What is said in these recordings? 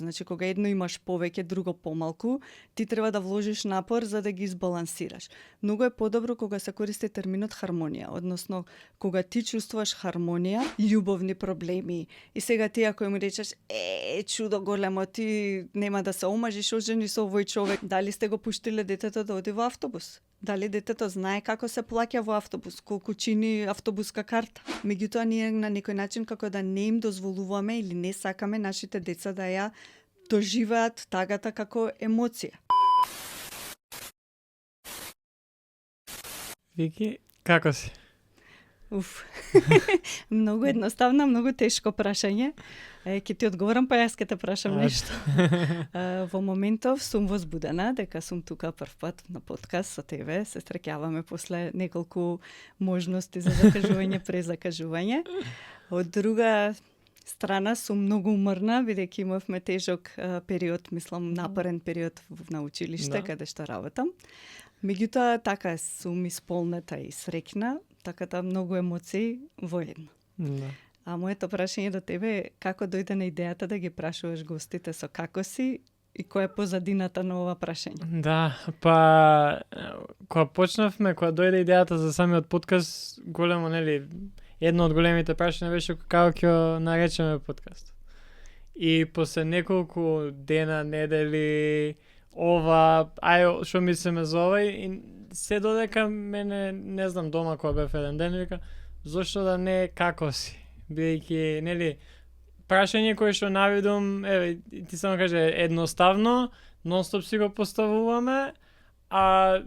Значи, кога едно имаш повеќе, друго помалку, ти треба да вложиш напор за да ги избалансираш. Многу е подобро кога се користи терминот хармонија, односно кога ти чувствуваш хармонија, љубовни проблеми. И сега ти ако им речеш, чудо големо, ти нема да се омажиш, ожени со овој човек, дали сте го пуштиле детето да оди во автобус? Дали детето знае како се плаќа во автобус, колку чини автобуска карта? Меѓутоа, ние на некој начин како да не им дозволуваме или не сакаме нашите деца да ја доживеат тагата како емоција. Вики, како си? Уф. Многу едноставно, многу тешко прашање. Ќе ти одговорам, па јас ќе те прашам нешто. Во моментов сум возбудена дека сум тука прв пат на подкаст со тебе. Се среќаваме после неколку можности за закажување, презакажување. Од друга страна сум многу уморна, бидејќи имавме тежок период, мислам напорен период на училиште, каде што работам. Меѓутоа, така сум исполнета и среќна, така да многу емоции во едно. Да. А моето прашање до тебе е како дојде на идејата да ги прашуваш гостите со како си и која е позадината на ова прашање? Да, па кога почнавме, кога дојде идејата за самиот подкаст, големо, нели, едно од големите прашања беше како ќе наречеме подкаст. И после неколку дена, недели, што мислиме за ова, и се додека мене, не знам, дома кога бев еден ден, вика, зошто да не како си? Бидејќи, нели, прашање кое што навидум, ти само каже, едноставно, нон-стоп си го поставуваме, а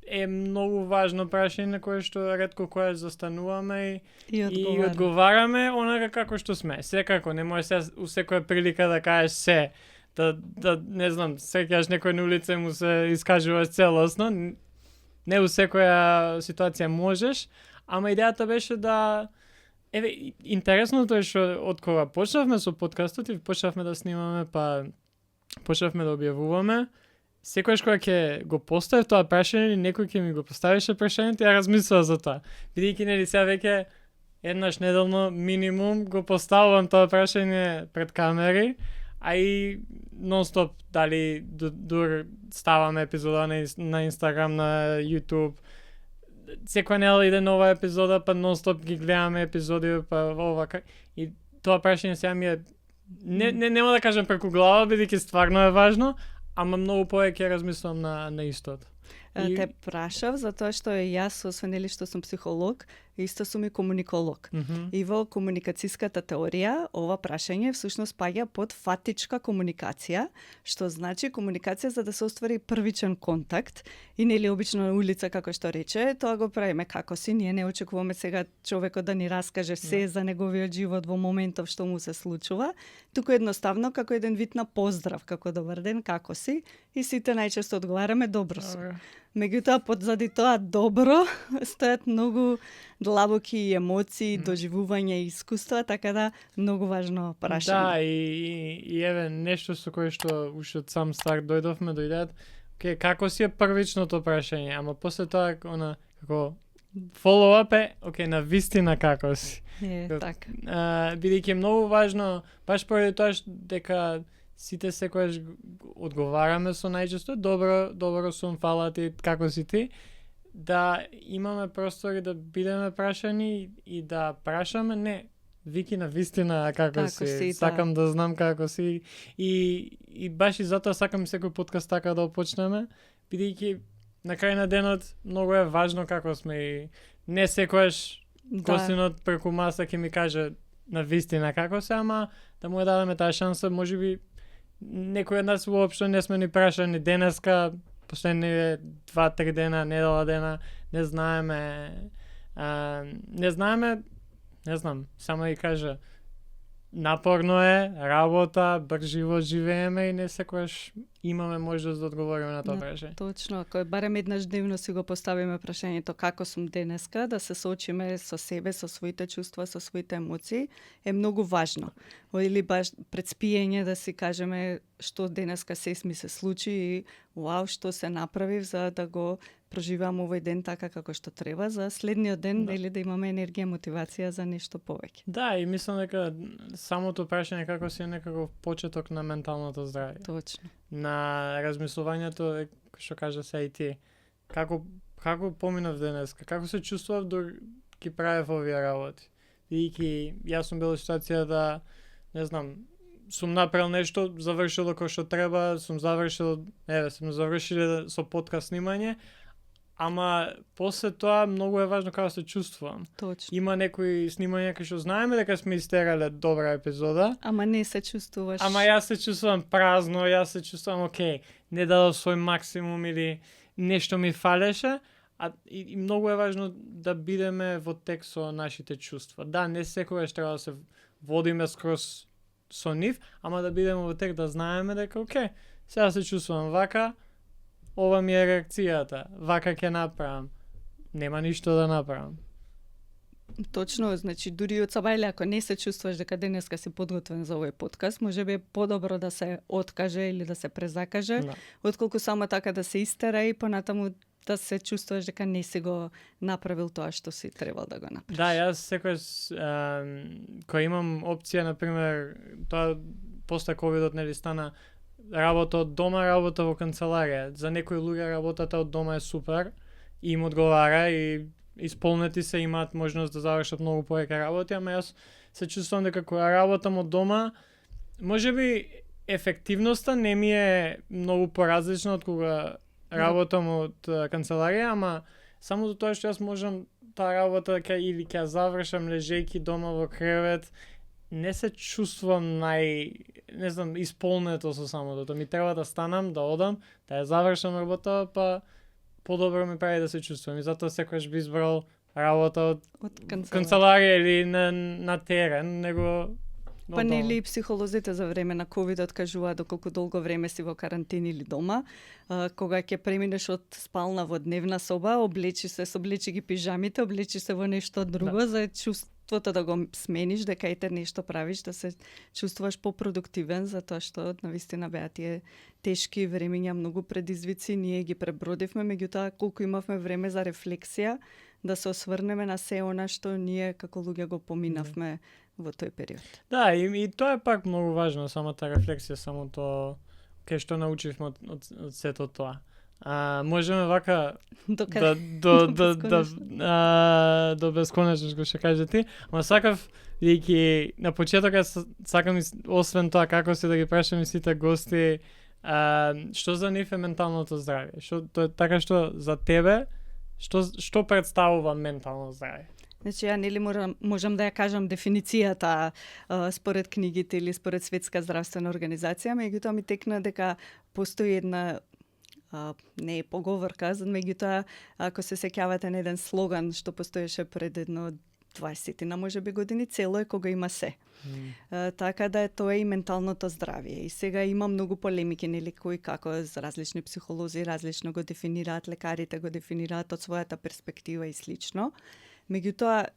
е многу важно прашање кое што ретко кое застануваме и одговараме онака како што сме. Секако, не може се у секоја прилика да кажеш се, да не знам, среќаш некој на улица му се искажуваш целосно, не у секоја ситуација можеш, ама идејата беше да интересното е што од кога почнавме со подкастот и почнавме да снимаме, па почнавме да објавуваме, секојаш кога ќе го поставив тоа прашање или некој ќе ми го поставише прашањето, ја размислува за тоа. Бидејќи нели сега веќе еднаш неделно минимум го поставувам тоа прашање пред камери, а и нон-стоп дали дур ставаме епизода на Инстаграм, на YouTube. Секоја недела иде нова епизода, па нон-стоп ги гледаме епизоди, па ова. И тоа прашање сега ми е, нема да кажам преку глава, бидејќи стварно е важно, ама многу повеќе размислувам на истото. Те прашав затоа што јас, освен нели што сум психолог, исто сум и комуниколог. И во комуникацијската теорија ова прашање всушност паѓа под фатичка комуникација, што значи комуникација за да се оствари првичен контакт и нели обично на улица како што рече, тоа го правиме како си, ние не очекуваме сега човекот да ни раскаже се за неговиот живот во моментов што му се случува, туку едноставно како еден вид на поздрав, како добар ден, како си, и сите најчесто одговараме добро сум. Меѓутоа, подзади тоа добро стојат многу длабоки емоции, доживување и искуства, така да многу важно прашање. Да, и еве нешто со кое што уште од сам старт дојдовме до идејата, како си е првичното прашање, ама после тоа како follow-up е, на вистина како си. Така. Бидејќи е многу важно, баш поради тоа дека сите секојаш одговараме со најчесто добро сум, фала ти, како си ти, да имаме простори да бидеме прашани и да прашаме, не, Вики на вистина како си, сакам да знам како си, и баш и затоа сакам секој подкаст така да почнеме, бидејќи на крај на денот многу е важно како сме и не секојаш гостинот преку маса ќе ми каже на вистина како се, ама да му дадеме таа шанса, можеби некој од нас воопшто не сме ни прашани денеска, последни 2-3 дена, недела дена, не знаеме, не знам, само и кажа, напорно е, работа, брз живот живееме и не секојаш имаме можност да одговориме на тоа прашање. Точно, ако барем еднаш дневно си го поставиме прашањето како сум денеска, да се соочиме со себе, со своите чувства, со своите емоции, е многу важно. Или баш пред спиење да си кажеме што денеска ми се случи и вау, што се направив за да го проживам овој ден така како што треба, за следниот ден да имаме енергија, мотивација за нешто повеќе. Да, и мислам дека самото прашање како си е некаков почеток на менталното здравје. Точно. На размислувањето, што кажа се и ти. Како поминав денеска, како се чувствував дok ќе правев овие работи. И јас сум бил во ситуација да, не знам, сум направил нешто, завршило кој што треба, сум завршили со подкаст снимање, ама после тоа многу е важно како се чувствувам. Точно. Има некои снимања кои што знаеме дека сме истерале добра епизода. Ама не се чувствуваш. Ама јас се чувствувам празно, јас се чувствувам окей, не дадов свој максимум или нешто ми фалеше. И многу е важно да бидеме во тек со нашите чувства. Да, не секогаш треба да се водиме скроз со нив, ама да бидеме во тек, да знаеме дека окей, сега се чувствувам вака, ова ми е реакцијата, вака ќе направам. Нема ништо да направам. Точно, значи дури од сабајле ако не се чувствуваш дека денеска си подготвен за овој подкаст, можеби е подобро да се откаже или да се презакаже, отколку само така да се истера и понатаму да се чувствуваш дека не си го направил тоа што си требал да го направиш. Да, јас секојаш кога имам опција, например, тоа после ковидот нели стана работа од дома, работа во канцеларија. За некои луѓе работата од дома е супер и им одговара и исполнети се, имаат можност да завршат многу повеќе работи, ама јас се чувствувам дека кога работам од дома, можеби ефективноста не ми е многу поразлична од кога работам од канцеларија, ама само за тоа што јас можам таа работа или ќе завршам лежејки дома во кревет, не се чувствувам не знам, исполнето со самото. Тоа ми треба да станам, да одам, да ја завршам работа, па подобро ми прави да се чувствувам. И затоа секогаш би избрал работа од канцеларија или на терен, него Па нели психолозите за време на ковидот кажуваат доколку долго време си во карантин или дома, кога ќе преминеш од спална во дневна соба, облечи ги пижамите, облечи се во нешто друго, за чувството да го смениш, дека ете нешто правиш, да се чувствуваш попродуктивен, затоа што навистина беа тие тешки времиња, многу предизвици, ние ги пребродивме, меѓутоа колку имавме време за рефлексија, да се осврнеме на се она што ние како луѓе го поминавме во тој период. Да, и тоа е пак многу важно, самата рефлексија, самото кај што научивме од сето тоа. Можеме вака до бесконечно што кажа ти, ама сакав бидејќи на почеток сакам освен тоа како се да ги прашам и сите гости, што за нив е менталното здравје? Што така што за тебе што представува ментално здравје? Значи, ја нели можам да ја кажам дефиницијата според книгите или според Светска здравствена организација, меѓутоа ми текна дека постои една не е поговорка, меѓутоа ако се сеќавате на еден слоган што постоеше пред едно 20 можеби години, цело е кога има се. Така да тоа е и менталното здравје. И сега има многу полемики, нели, кои како различни психолози различно го дефинираат, лекарите го дефинираат од својата перспектива и слично. Меѓутоа,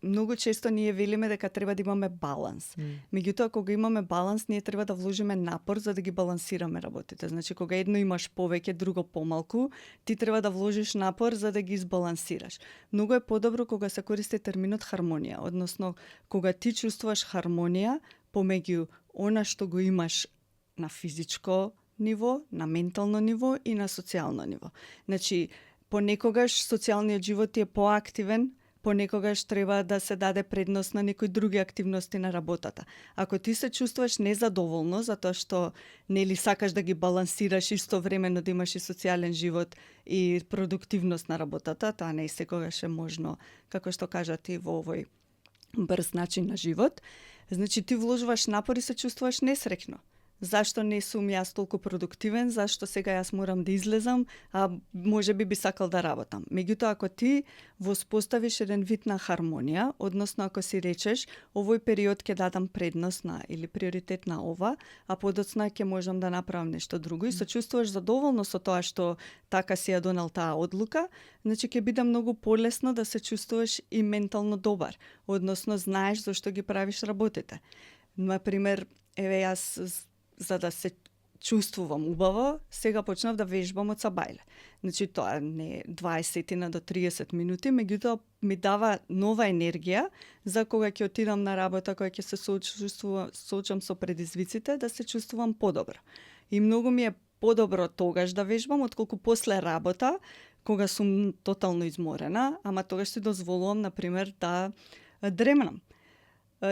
многу често ние велиме дека треба да имаме баланс. Меѓутоа, кога имаме баланс, ние треба да вложиме напор за да ги балансираме работите. Значи, кога едно имаш повеќе, друго помалку, ти треба да вложиш напор за да ги избалансираш. Многу е подобро кога се користи терминот хармонија, односно, кога ти чувствуваш хармонија помеѓу она што го имаш на физичко ниво, на ментално ниво и на социјално ниво. Значи, понекогаш социјалниот живот е поактивен, понекогаш треба да се даде предност на некои други активности на работата. Ако ти се чувствуваш незадоволно затоа што нели сакаш да ги балансираш истовремено да имаш и социјален живот и продуктивност на работата, тоа не секогаш е можно, како што кажат и во овој брз начин на живот. Значи ти вложуваш напор и се чувствуваш несреќно. Зашто не сум јас толку продуктивен, зашто сега јас морам да излезам, а може би сакал да работам. Меѓутоа, ако ти воспоставиш еден вид на хармонија, односно ако си речеш, овој период ќе дадам предност на или приоритет на ова, а подоцна ќе можам да направам нешто друго и се чувствуваш задоволно со тоа што така си ја донел таа одлука, значи ќе биде многу полесно да се чувствуваш и ментално добар, односно знаеш зашто ги правиш работите. Например, еве јас за да се чувствувам убаво, сега почнав да вежбам од сабајле. Значи тоа не 20 до 30 минути, меѓутоа ми дава нова енергија за кога ќе отидам на работа, кога ќе се соочам со предизвиците, да се чувствувам подобро. И многу ми е подобро тогаш да вежбам, отколку после работа, кога сум тотално изморена, ама тогаш си дозволувам, например, да дремнам.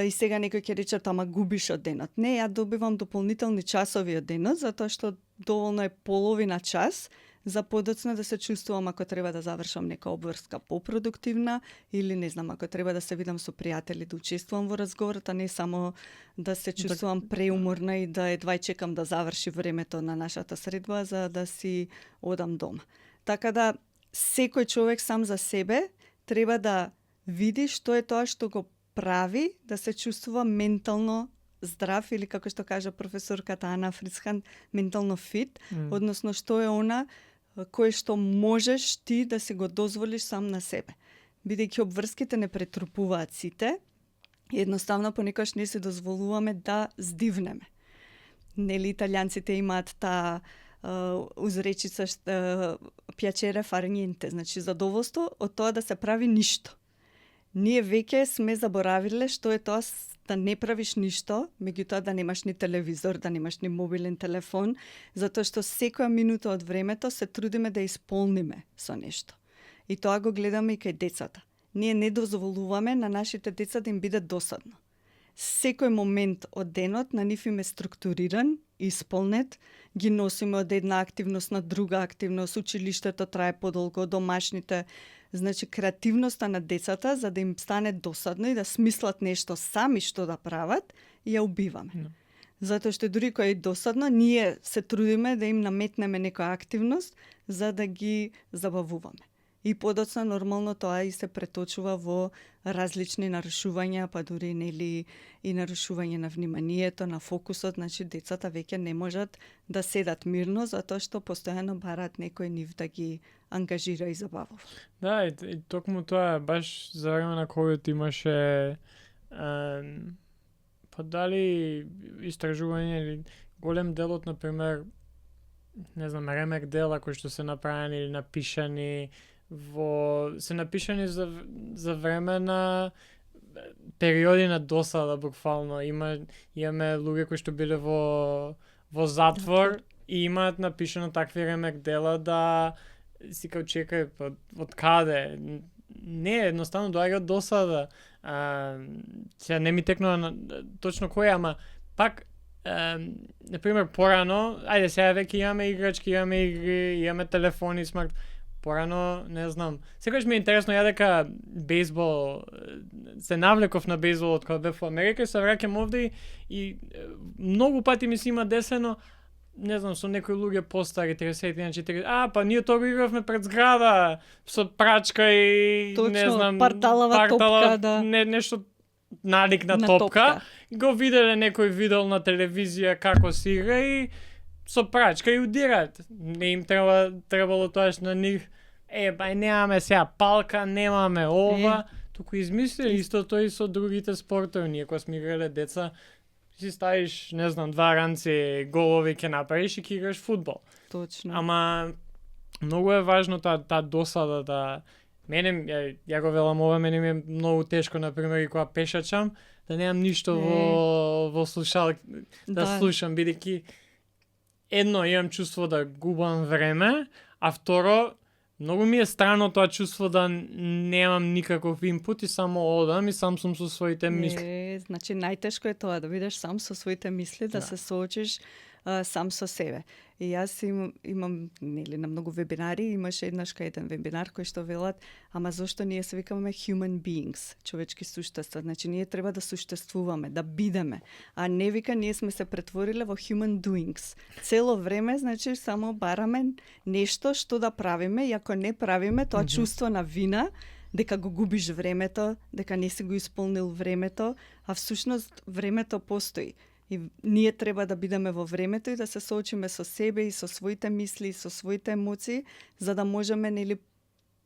И сега некој ќе рече, ама губиш од денот. Не, ја добивам дополнителни часови од денот, затоа што доволно е половина час за подоцна да се чувствувам ако треба да завршам нека обврска попродуктивна или не знам, ако треба да се видам со пријатели, да учествувам во разговорот, а не само да се чувствувам преуморна и да едва чекам да заврши времето на нашата средба за да си одам дома. Така да секој човек сам за себе треба да види што е тоа што го прави да се чувствува ментално здрав или како што кажа професорката Ана Фрицхан, ментално фит, односно што е она кое што можеш ти да си го дозволиш сам на себе. Бидејќи обврските не претрупуваат сите, едноставно понекогаш не се дозволуваме да здивнеме. Нели италијанците имаат таа узречица piacere far niente, значи задоволство од тоа да се прави ништо. Ние веќе сме заборавиле што е тоа да не правиш ништо, меѓутоа да немаш ни телевизор, да немаш ни мобилен телефон, затоа што секоја минута од времето се трудиме да исполниме со нешто. И тоа го гледаме и кај децата. Ние не дозволуваме на нашите деца да им биде досадно. Секој момент од денот на нив им е структуриран, исполнет, ги носиме од една активност на друга активност, училиштето трае подолго, домашните. Значи, креативноста на децата, за да им стане досадно и да смислат нешто сами што да прават, ја убиваме. Затоа што дури кога е досадно, ние се трудиме да им наметнеме некоја активност за да ги забавуваме. И подоцна нормално тоа и се преточува во различни нарушувања, па дури нели и нарушување на вниманието, на фокусот, значи децата веќе не можат да седат мирно затоа што постојано бараат некој нив да ги ангажира и забавува. Да, и токму тоа баш за време на COVID имаше па дали истражување или голем дел од, например, не знам, ремек дела кои што се направени или напишани се напишани за време на периоди на досада буквално. Имаме луѓе кои што биле во затвор и имаат напишано такви ремек дела да си као чекај од каде. Не, едноставно доаѓа од досада. Сега не ми текнува точно кој, ама пак например порано, ајде сега веќе имаме играчки, имаме игри, имаме телефони, смарт. Порано, не знам. Секогаш ми е интересно, ја дека бейсбол, се навлеков на бейсболот кога бев во Америка и се враќам овде и многу пати ми се има десено, не знам, со некои луѓе постари, 30 на 40, па ние тоа го игравме пред зграда, со прачка и точно, не знам, парталава топка, да. Нешто налик на топка. Го виделе некој видел на телевизија како се игра и со прачка и удираат. Не им требало тоаш на нив. Па немаме сега палка, немаме ова. Туку измисли истото и со другите спортови. Ние кога сме играле деца, си ставиш, не знам, 2 ранци голови ќе направиш и ќе играш фудбал. Точно. Ама многу е важно таа досада да мене ја го велам ова, мене ми е многу тешко на пример и кога пешачам да немам ништо во слушалки да слушам, бидејќи едно, имам чувство да губам време, а второ, многу ми е странно тоа чувство да немам никаков инпут и само одам и сам сум со своите мисли. Значи најтешко е тоа, да бидеш сам со своите мисли, да се соочиш сам со себе. И јас имам нели на многу вебинари, имаше еден вебинар кој што велат, ама зошто ние се викаме human beings, човечки суштества, значи ние треба да суштествуваме, да бидеме, а не вика ние сме се претвориле во human doings. Цело време, значи само бараме нешто што да правиме и ако не правиме, тоа чувство на вина, дека го губиш времето, дека не си го исполнил времето, а всушност времето постои. И ние треба да бидеме во времето и да се соочиме со себе и со своите мисли и со своите емоции, за да можеме нели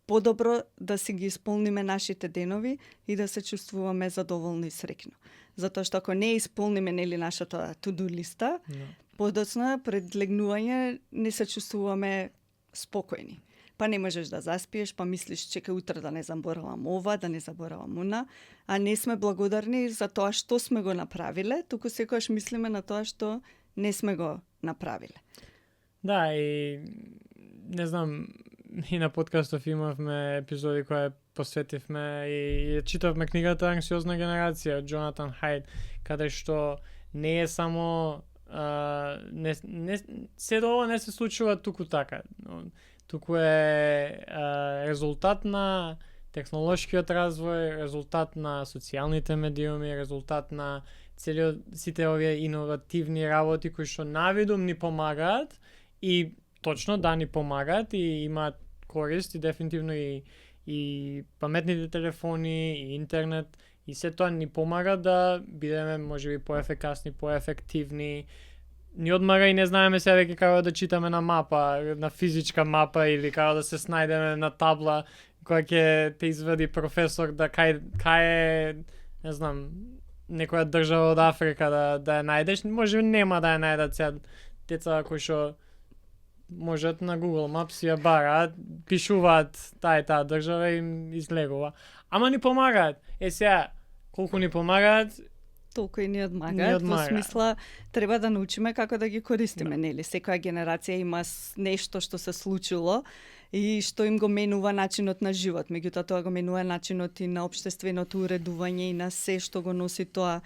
подобро да си ги исполниме нашите денови и да се чувствуваме задоволни и среќно. Затоа што ако не исполниме нели нашата to-do листа, подоцна пред легнување не се чувствуваме спокојни. Па не можеш да заспиеш, па мислиш чекај утре да не заборавам ова, да не заборавам она, а не сме благодарни за тоа што сме го направиле, туку секогаш мислиме на тоа што не сме го направиле. Да, и не знам, и на подкастов имавме епизоди кои посветивме и читавме книгата Анксиозна генерација од Джонатан Хајд, каде што не е само се ова не се случува туку така. Туку е резултат на технолошкиот развој, резултат на социјалните медиуми, резултат на сите овие иновативни работи кои што навидум ни помагаат и точно да ни помагаат и имаат корист и дефинитивно и паметните телефони и интернет и се тоа ни помага да бидеме можеби поефикасни, поефективни. Ни одмара и не знаеме се веќе како да читаме на мапа, на физичка мапа или како да се снајдеме на табла која ќе те извади професор да кај е, не знам, некоја држава од Африка да ја најдеш. Може нема да ја најдат сега деца кои што можат на Google Maps ја бараат, пишуваат таа држава и им излегува. Ама ни помагаат. Сега, колку ни помагаат, толку и ни одмагаат. Во смисла, треба да научиме како да ги користиме, нели? Секоја генерација има нешто што се случило и што им го менува начинот на живот. Меѓутоа, тоа го менува начинот и на општественото уредување и на се што го носи тоа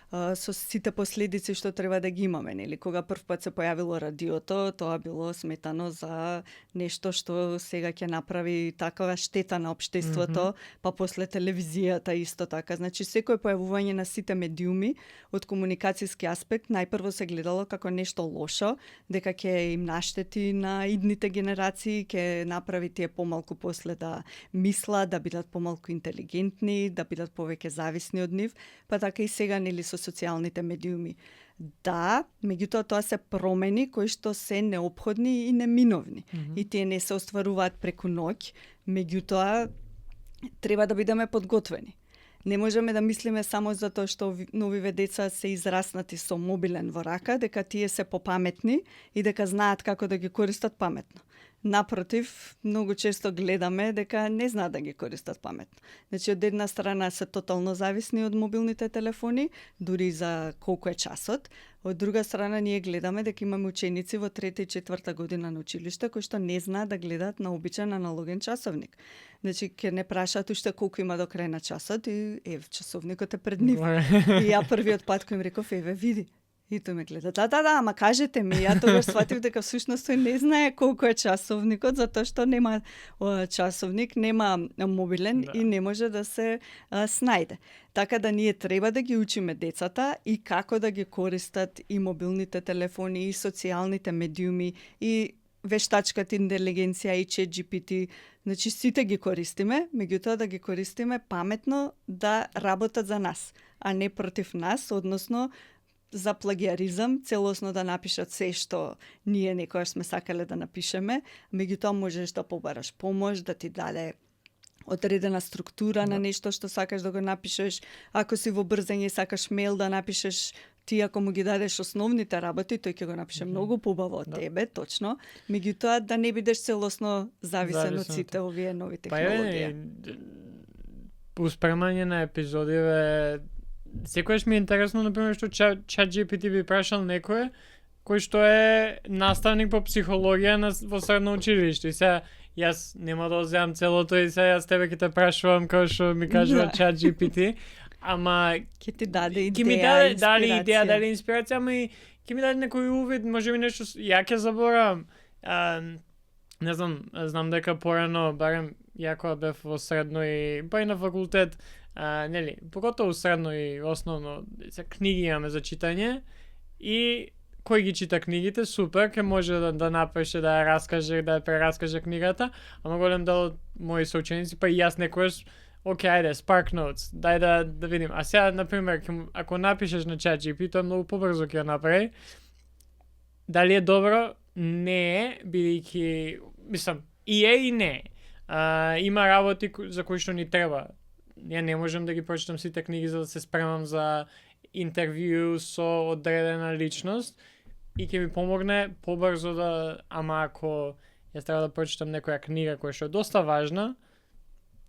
со сите последици што треба да ги имаме, нели? Кога првпат се појавило радиото, тоа било сметано за нешто што сега ќе направи такава штета на општеството, па после телевизијата исто така. Значи секој појавување на сите медиуми од комуникацијски аспект најпрво се гледало како нешто лошо, дека ќе им наштети на идните генерации, ќе направи тие помалку после да мислат, да бидат помалку интелигентни, да бидат повеќе зависни од нив, па така и сега нели со социјалните медиуми. Да, меѓутоа тоа се промени кои што се неопходни и неминовни. И тие не се остваруваат преку ноќ, меѓутоа треба да бидеме подготвени. Не можеме да мислиме само за тоа што новиве деца се израснати со мобилен во рака, дека тие се попаметни и дека знаат како да ги користат паметно. Напротив, многу често гледаме дека не знаат да ги користат паметно. Значи, од една страна се тотално зависни од мобилните телефони, дури за колку е часот. Од друга страна, ние гледаме дека имаме ученици во 3-та и 4-та година на училиште кои што не знаат да гледаат на обичен аналоген часовник. Значи, ќе не прашаат уште колку има до крај на часот и часовникот е пред нив. И ја првиот пат кој им реков, види. И тој ме гледа, да, ама кажете ми, ја тогаш сватив дека всушност тој не знае колку е часовникот, затоа што нема часовник, нема мобилен и не може да се снајде. Така да ние треба да ги учиме децата и како да ги користат и мобилните телефони, и социјалните медиуми, и вештачката интелигенција, и ChatGPT. Значи сите ги користиме, меѓутоа да ги користиме паметно да работат за нас, а не против нас, односно за плагиаризам, целосно да напишат се што ние некојаш сме сакале да напишеме, меѓутоа можеш да побараш помош, да ти даде одредена структура на нешто што сакаш да го напишеш. Ако си во брзање и сакаш мејл да напишеш, ти ако му ги дадеш основните работи, тој ќе го напише многу побаво од тебе, точно. Меѓутоа да не бидеш целосно зависен од сите овие нови технологии. Па успремање на епизодиве секојаш ми е интересно, например, што ChatGPT би прашал некој кој што е наставник по психологија во средно училиште. И сега јас нема да земам целото и сега јас тебе ќе те прашувам како што ми кажува ChatGPT, ама ќе ти даде идеја, ќе ми даде дали идеја, дали инспирација, ама и ќе ми даде некој увид, можеби нешто ја ќе заборавам. Не знам дека порано, барем ја кога бев во средно и па и на факултет, нели, поготово средно и основно, книги имаме за читање и кој ги чита книгите, супер, ќе може да напише, да ја раскаже, да ја прераскаже книгата, ама голем дел од мои соученици, па и јас некојаш, ајде, Spark Notes, дај да видим. А сега, например, ако напишеш на ChatGPT, тоа многу побрзо ќе направи. Дали е добро? Не е, бидејќи, мислам, и е и не е. Има работи за кои што ни треба. Ја не можам да ги прочитам сите книги за да се спремам за интервју со одредена личност. и ќе ми помогне побрзо да, ама ако јас треба да прочитам некоја книга која што е доста важна,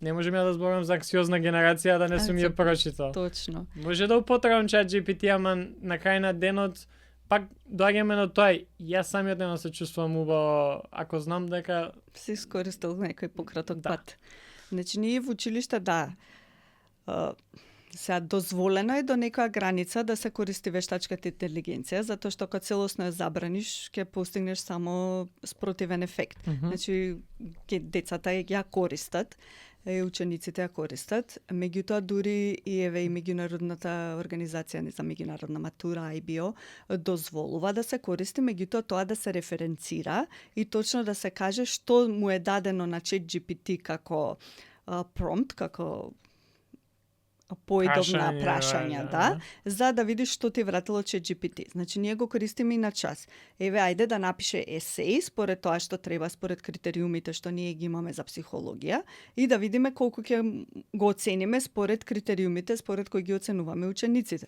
не можем ја да зборам за анксиозна генерација да не сум ја прочитал. Точно. Може да употребам ChatGPT, ама на крај на денот пак доаѓаме на тоа, јас самиот нема се чувствувам убаво ако знам дека си искористил некој пократок Да. пат. Значи ние во училиште сега дозволено е до некоја граница да се користи вештачката интелигенција, затоа што кога целосно ја забраниш, ќе постигнеш само спротивен ефект. Значи децата ја користат, учениците ја користат, меѓутоа дури и еве и меѓународната организација за меѓународна матура IBO дозволува да се користи, меѓутоа тоа да се референцира и точно да се каже што му е дадено на ChatGPT како промпт, како поидовна прашања, да, за да видиш што ти вратило ChatGPT. Значи ние го користиме и на час. Еве ајде да напише есеј според тоа што треба, според критериумите што ние ги имаме за психологија и да видиме колку ќе го оцениме според критериумите според кои ги оценуваме учениците.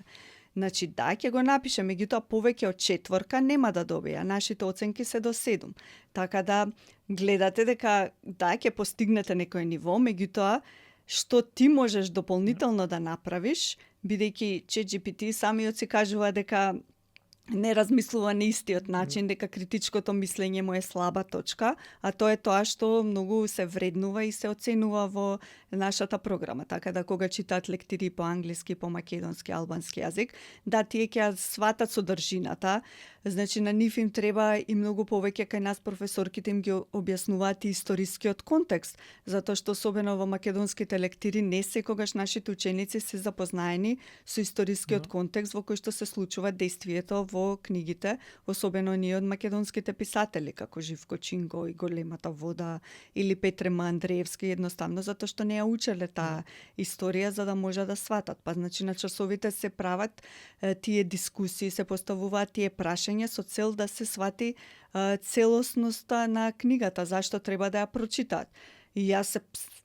Значи да, ќе го напише, меѓутоа повеќе од 4 нема да добија. Нашите оценки се до 7. Така да гледате дека да, ќе постигнете некој ниво, меѓутоа што ти можеш дополнително да направиш, бидејќи ChatGPT самиот си кажува дека не размислува на истиот начин, дека критичкото мислење му е слаба точка, а тоа е тоа што многу се вреднува и се оценува во нашата програма. Така да кога читаат лектири по англиски, по македонски, албански јазик, да тие ќе сватат содржината, значи на нив им треба и многу повеќе кај нас професорките им ги објаснуваат и историскиот контекст, затоа што особено во македонските лектири не секогаш нашите ученици се запознаени со историскиот контекст во кој што се случува действието во книгите, особено ние од македонските писатели како Живко Чинго и Големата вода или Петре М. Андреевски, едноставно затоа што не ја учеле таа историја за да може да сватат. Па значи на часовите се прават тие дискусии, се поставуваат тие прашања со цел да се свати целосноста на книгата, зашто треба да ја прочитаат. И јас се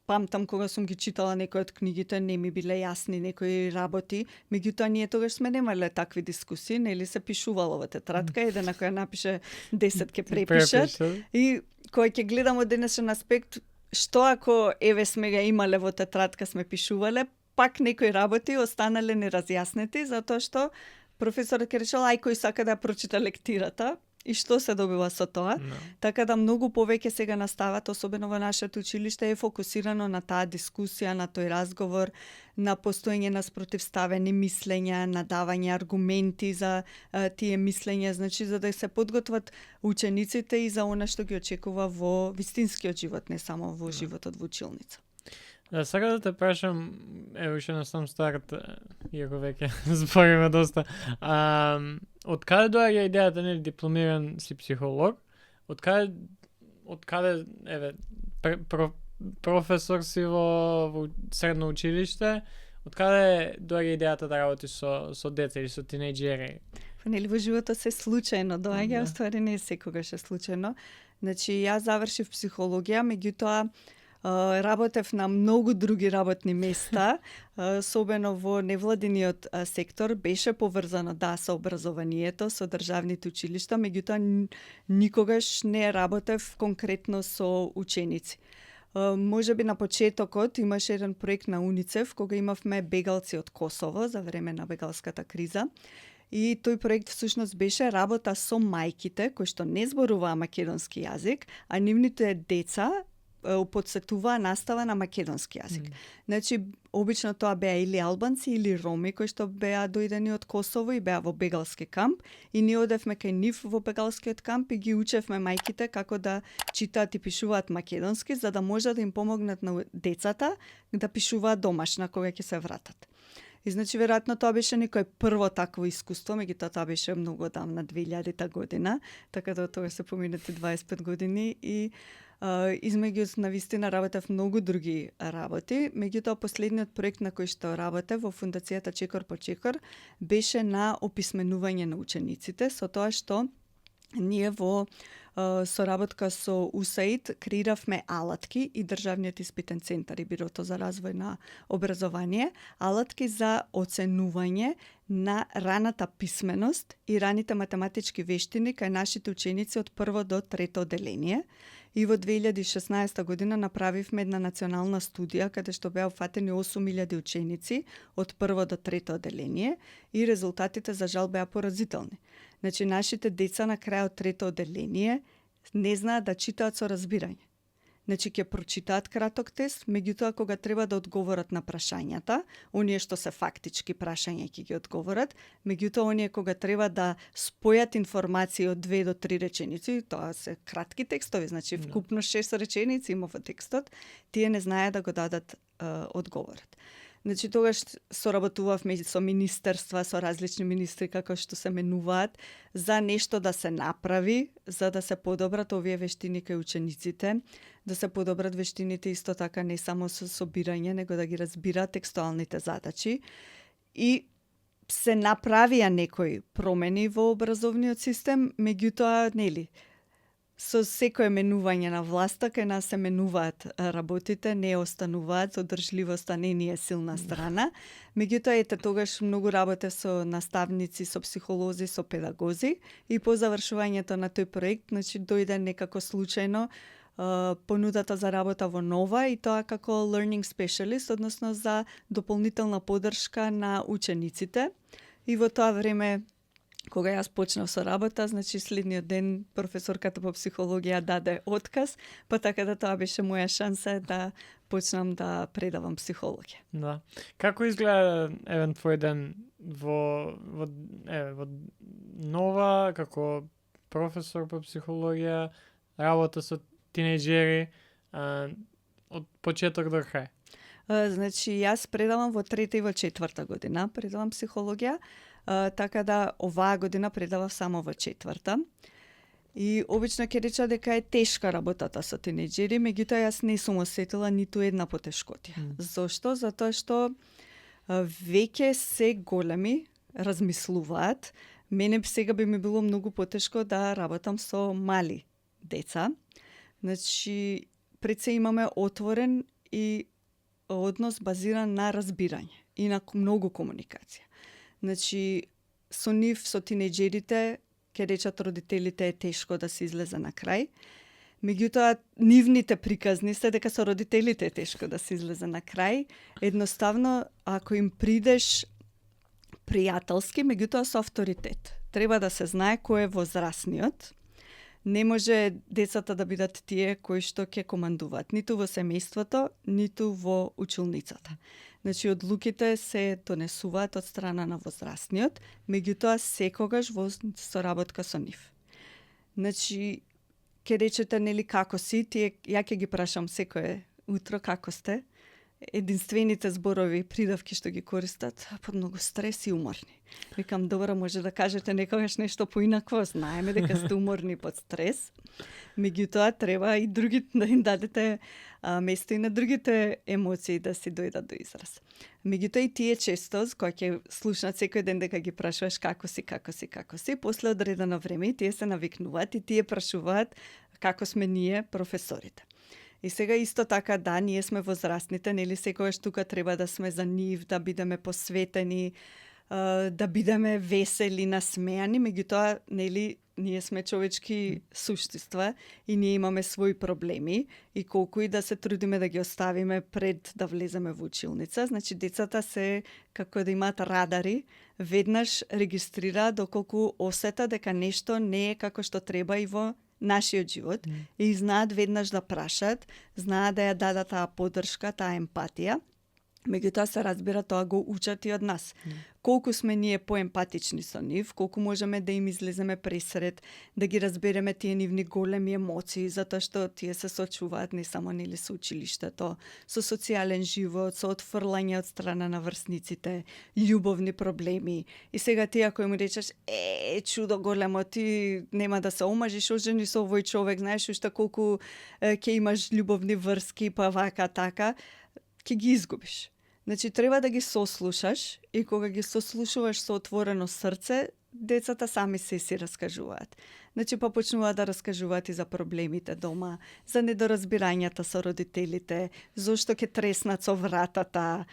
памтам кога сум ги читала некои од книгите, не ми биле јасни некои работи, меѓутоа ние тогаш сме немале такви дискусии, нели се пишувало во тетрадка, еден на која напише 10 ќе препишат. И кога ќе гледам од денешен аспект, што ако еве сме ga имале во тетрадка, сме пишувале, пак некои работи останале неразјаснети, затоа што професорот ќе речел, ај кој сака да прочита лектирата, и што се добива со тоа. No. Така да многу повеќе сега настават, особено во нашето училиште, е фокусирано на таа дискусија, на тој разговор, на постоење на спротивставени мислења, на давање аргументи за тие мислења, значи за да се подготват учениците и за она што ги очекува во вистинскиот живот, не само во животот во училница. Да, сега да те прашам, ево уште на сам старт, иако веќе збориме доста, од каде доаѓа идејата, нели, дипломиран си психолог, од каде еве, професор си во средно училиште, од каде доаѓа идејата да работиш со деца или со тинејџери? Па нели во животот се случајно доаѓа, уствари не секогаш е случајно. Значи, јас завршив психологија, меѓутоа работев на многу други работни места, особено во невладиниот сектор, беше поврзано со образованието, со државните училишта, меѓутоа никогаш не работев конкретно со ученици. Може би на почетокот имаше еден проект на УНИЦЕФ, кога имавме бегалци од Косово за време на бегалската криза. И тој проект всушност беше работа со мајките кои што не зборуваа македонски јазик, а нивните деца подсетуваа настава на македонски јазик. Значи, обично тоа беа или албанци или роми кои што беа дојдени од Косово и беа во бегалски камп и ние одевме кај нив во бегалскиот камп и ги учевме мајките како да читаат и пишуваат македонски за да може да им помогнат на децата да пишуваат домашна кога ќе се вратат. И значи веројатно тоа беше некој прво такво искуство, меѓутоа тоа беше многу одамна 2000-та година, така да од тога се поминати 25 години и измеѓу навистина работев многу други работи, меѓутоа последниот проект на кој што работев во фундацијата Чекор по Чекор беше на описменување на учениците, со тоа што ние во соработка со УСАИД креиравме алатки и Државниот испитен центар и Бирото за развој на образование, алатки за оценување на раната писменост и раните математички вештини кај нашите ученици од 1 до 3 одделение. И во 2016 година направивме една национална студија каде што беа опфатени 8000 ученици од 1 до 3 одделение и резултатите за жал беа поразителни. Значи, нашите деца на крај од 3 одделение не знаат да читаат со разбирање. Значи, ќе прочитаат краток тест, меѓутоа кога треба да одговорат на прашањата, оние што се фактички прашања ќе ги одговорат, меѓутоа оние кога треба да спојат информации од 2 до 3 реченици, тоа се кратки текстови, значи вкупно 6 реченици има во текстот, тие не знаат да го дадат одговорот. Значи, тогаш соработувавме со министерства, со различни министри како што се менуваат, за нешто да се направи, за да се подобрат овие вештини кај учениците, да се подобрат вештините исто така не само со собирање, него да ги разбираат текстуалните задачи. И се направија некои промени во образовниот систем, меѓутоа, нели, со секое менување на власта, кај нас се менуваат работите, не остануваат, одржливоста не ни е силна страна. Меѓутоа, ете, тогаш многу работев со наставници, со психолози, со педагози и по завршувањето на тој проект, значи, дојде некако случајно понудата за работа во Нова и тоа како learning specialist, односно за дополнителна поддршка на учениците. И во тоа време, кога јас почнав со работа, значи следниот ден професорката по психологија даде отказ, па така да тоа беше моја шанса да почнам да предавам психологија. Да. Како изгледа евен твој ден во Нова како професор по психологија, работа со тинејџери од почеток до крај? Значи, јас предавам во 3-та и во 4-та година, предавам психологија, така да оваа година предавав само во 4-та. И обично ќе реча дека е тешка работата со тинејџери, меѓутоа јас не сум осетила ниту една потешкотија. Зошто? Затоа што веќе се големи, размислуваат. Мене сега би ми било многу потешко да работам со мали деца. Значи, пред се имаме отворен и однос базиран на разбирање и на многу комуникација. Значи, со нив, со тинејџерите, ке речат родителите е тешко да се излезе на крај. Меѓутоа, нивните приказни се дека со родителите е тешко да се излезе на крај. Едноставно, ако им придеш пријателски, меѓутоа со авторитет. Треба да се знае кој е возрастниот. Не може децата да бидат тие кои што ќе командуваат, ниту во семејството, ниту во училницата. Значи, одлуките се донесуваат од страна на возрастниот, меѓутоа секогаш во соработка со нив. Значи, ќе речете, нели, како си, ја ќе ги прашам секое утро како сте. Единствените зборови, придавки што ги користат, под многу стрес и уморни. Викам, добро, може да кажете некогаш нешто поинакво, знаеме дека сте уморни под стрес. Меѓутоа, треба и други да им дадете место и на другите емоции да си дојдат до израз. Меѓутоа и тие често, кои ќе слушнат секој ден дека ги прашуваш како си, после одредено време тие се навикнуваат и тие прашуваат како сме ние професорите. И сега исто така, да, ние сме возрастните, нели, секогаш тука треба да сме за нив, да бидеме посветени, да бидеме весели, насмеани, меѓутоа, нели, ние сме човечки суштества и ние имаме своји проблеми и колку и да се трудиме да ги оставиме пред да влеземе во училница, значи децата се како да имаат радари, веднаш регистрираат доколку осета дека нешто не е како што треба и во нашиот живот и знаат веднаш да прашат, знаат да ја дадат таа поддршка, таа емпатија. Меѓутоа се разбира, тоа го учат и од нас. Колку сме ние поемпатични со нив, колку можеме да им излеземе пресред, да ги разбереме тие нивни големи емоции, затоа што тие се соочуваат не само нели со училиштето, со социјален живот, со отфрлање од страна на врсниците, љубовни проблеми. И сега ти ако им речеш, чудо големо, ти нема да се омажиш, ожени со овој човек, знаеш уште колку ќе имаш љубовни врски, па вака така, ќе ги изгубиш. Значи, треба да ги сослушаш и кога ги сослушуваш со отворено срце, децата сами се си раскажуваат. Значи па почнуваат да раскажуваат и за проблемите дома, за недоразбирањата со родителите, зошто ќе треснат со вратата,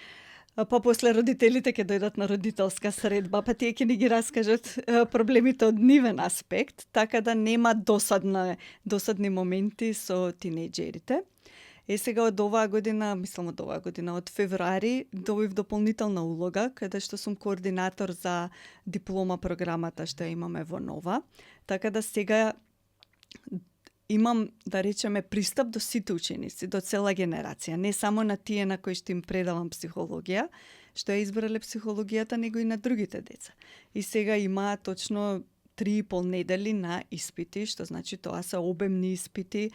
па после родителите ќе дојдат на родителска средба, па тие ќе ни ги раскажат проблемите од нивен аспект, така да нема досадни моменти со тинејџерите. Сега од оваа година, од февруари, добив дополнителна улога, каде што сум координатор за диплома програмата што имаме во Нова. Така да сега имам, да речеме, пристап до сите ученици, до цела генерација. Не само на тие на кои што им предавам психологија, што ја избрале психологијата, него и на другите деца. И сега има точно 3,5 недели на испити, што значи тоа се обемни испити,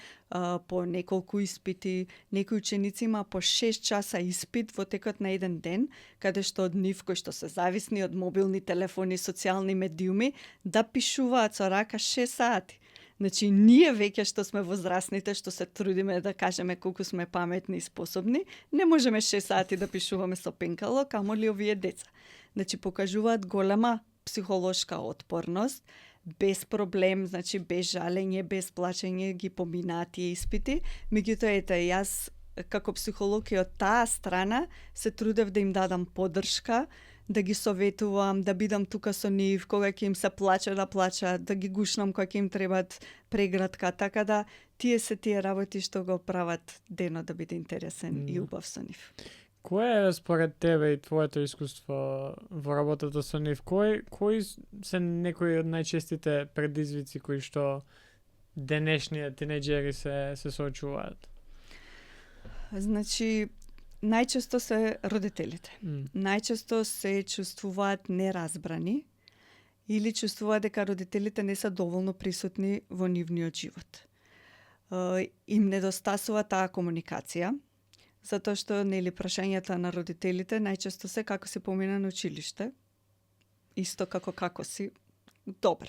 по неколку испити. Некои ученици има по 6 часа испит во текот на еден ден, каде што од нив кои што се зависни од мобилни телефони, социјални медиуми, да пишуваат со рака 6 сати. Значи, ние веќе што сме возрастните, што се трудиме да кажеме колку сме паметни и способни, не можеме 6 сати да пишуваме со пенкало, камоли овие деца. Значи, покажуваат голема психолошка отпорност, без проблем, значи без жалење, без плачење ги поминаат тие испити. Меѓутоа, јас како психолог и од таа страна се трудев да им дадам поддршка, да ги советувам, да бидам тука со нив, кога ќе им се плаче да плачат, да ги гушнам кога ќе им требат прегратка, така да тие се тие работи што го прават денот да биде интересен и убав со нив. Кој е според тебе и твоето искуство во работата со нив? Кои се некои од најчестите предизвици кои што денешниот тинејџери се соочуваат? Значи, најчесто се родителите. Најчесто се чувствуваат неразбрани или чувствуваат дека родителите не се доволно присутни во нивниот живот. Им недостасува таа комуникација, затоа што прашањата на родителите најчесто се како се помина на училиште, исто како си, добро.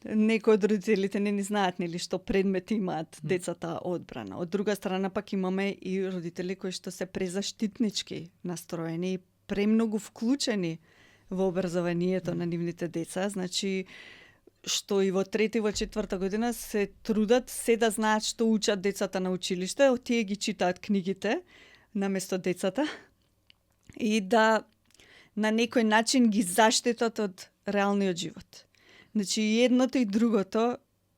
Некои од родителите не знаат што предмети имаат децата одбрана. Од друга страна пак имаме и родители кои што се презаштитнички настроени и премногу вклучени во образованието на нивните деца, значи што и во 3-та и во 4-та година се трудат се да знаат што учат децата на училиште, тие ги читаат книгите наместо децата и да на некој начин ги заштитат од реалниот живот. Значи, и едното и другото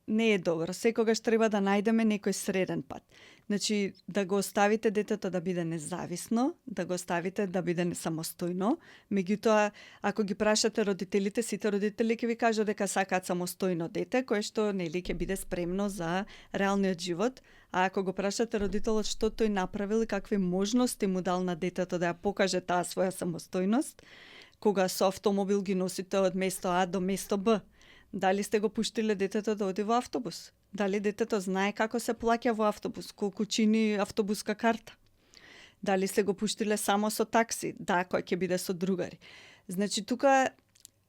не е добро. Секогаш треба да најдеме некој среден пат. Значи, да го оставите детето да биде независно, да го оставите да биде самостојно. Меѓутоа, ако ги прашате родителите, сите родители ќе ви кажат дека сакаат самостојно дете, кое што ќе биде спремно за реалниот живот. А ако го прашате родителот што тој направил и какви можности му дал на детето да ја покаже таа своја самостојност, кога со автомобил ги носите од место А до место Б, дали сте го пуштиле детето да оди во автобус? Дали детето знае како се плаќа во автобус, колку чини автобуска карта? Дали сте го пуштиле само со такси? Да, кој ќе биде со другари. Значи, тука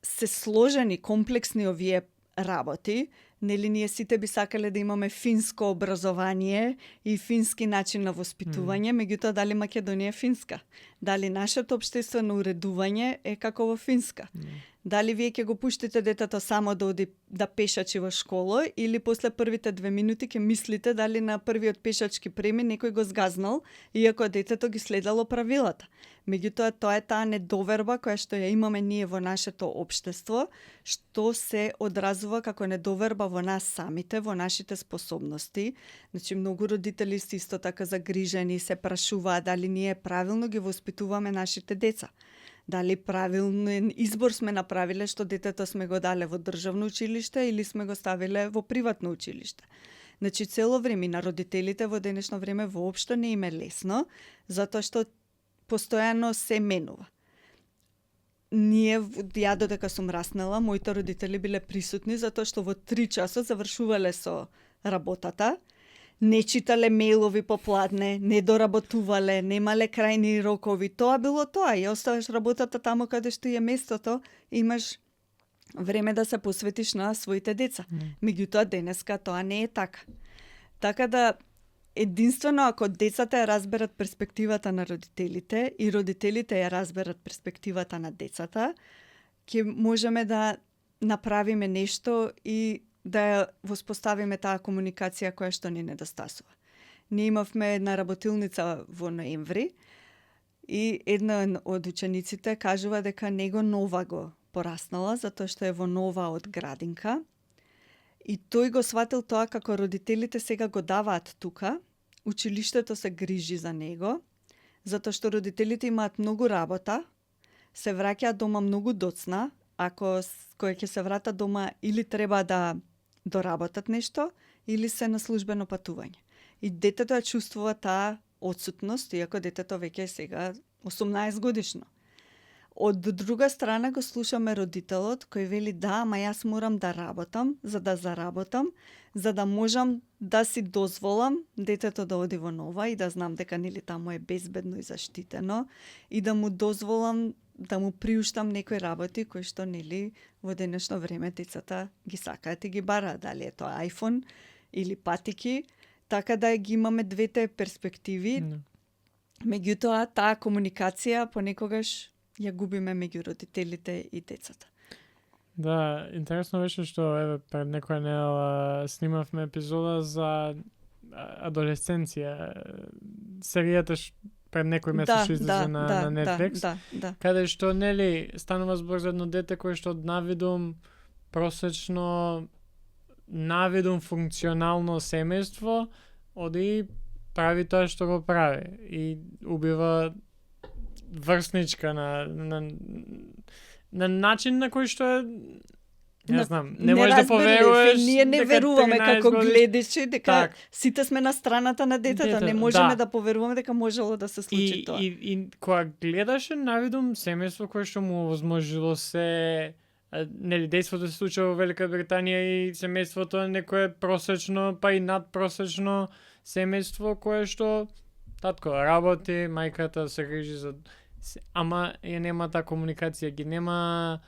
се сложени, комплексни овие работи. Ние сите би сакале да имаме финско образование и фински начин на воспитување, меѓутоа дали Македонија е финска? Дали нашето општествено уредување е како во Финска? Дали вие ќе го пуштите детето само да оди да пешачи во школа или после првите 2 минути ќе мислите дали на првиот пешачки премин некој го згазнал, иако детето ги следело правилата. Меѓутоа, тоа е таа недоверба која што ја имаме ние во нашето општество, што се одразува како недоверба во нас самите, во нашите способности. Значи, многу родители се исто така загрижени, се прашуваат дали ние правилно ги воспитуваме нашите деца. Дали правилен избор сме направиле што детето сме го дале во државно училиште или сме го ставиле во приватно училиште. Значи, цело време на родителите во денешно време воопшто не им е лесно, затоа што постојано се менува. Ја додека сум раснала, моите родители биле присутни затоа што во 3 часа завршувале со работата, не читале мејлови попладне, не доработувале, немале крајни рокови. Тоа било тоа. Ја оставаш работата тамо каде што е местото, имаш време да се посветиш на своите деца. Меѓутоа, денеска тоа не е така. Така да, единствено ако децата ја разберат перспективата на родителите и родителите ја разберат перспективата на децата, ќе можеме да направиме нешто и да ја воспоставиме таа комуникација која што ни недостасува. Ние имавме една работилница во ноември и една од учениците кажува дека него нова го пораснала, затоа што е во нова од градинка. И тој го сватил тоа како родителите сега го даваат тука, училиштето се грижи за него, затоа што родителите имаат многу работа, се враќаат дома многу доцна, ако кој ќе се врата дома или треба да доработат нешто, или се на службено патување. И детето ја чувствува таа отсутност, иако детето веќе е сега 18 годишно. Од друга страна го слушаме родителот кој вели да, ама јас морам да работам, за да заработам, за да можам да си дозволам детето да оди во нова и да знам дека нели таму е безбедно и заштитено и да му дозволам да му приуштам некои работи кои што нели во денешно време децата ги сакаат и ги бараат, дали е тоа iPhone или патики, така да ги имаме двете перспективи. Меѓутоа, таа комуникација понекогаш ја губиме меѓу родителите и децата. Да, интересно беше што еве пред некоја недела снимавме епизода за адолесценција, серијата пред некој месец што излезе на Netflix, каде што нели станува збор за едно дете кое што од навидум просечно функционално семејство оди прави тоа што го прави и убива врсничка на начин на кој што е не знам, не можеш да поверуваш. Ние не веруваме како гледачи дека сите сме на страната на детето, не можеме да поверуваме дека можело да се случи тоа. И кога гледаше навидум семејство кое што му овозможило се нели дејството се случува во Велика Британија и семејството е некое просечно па и надпросечно семејство кое што татко работи, мајката се грижи за ама ја нема таа комуникација, ги нема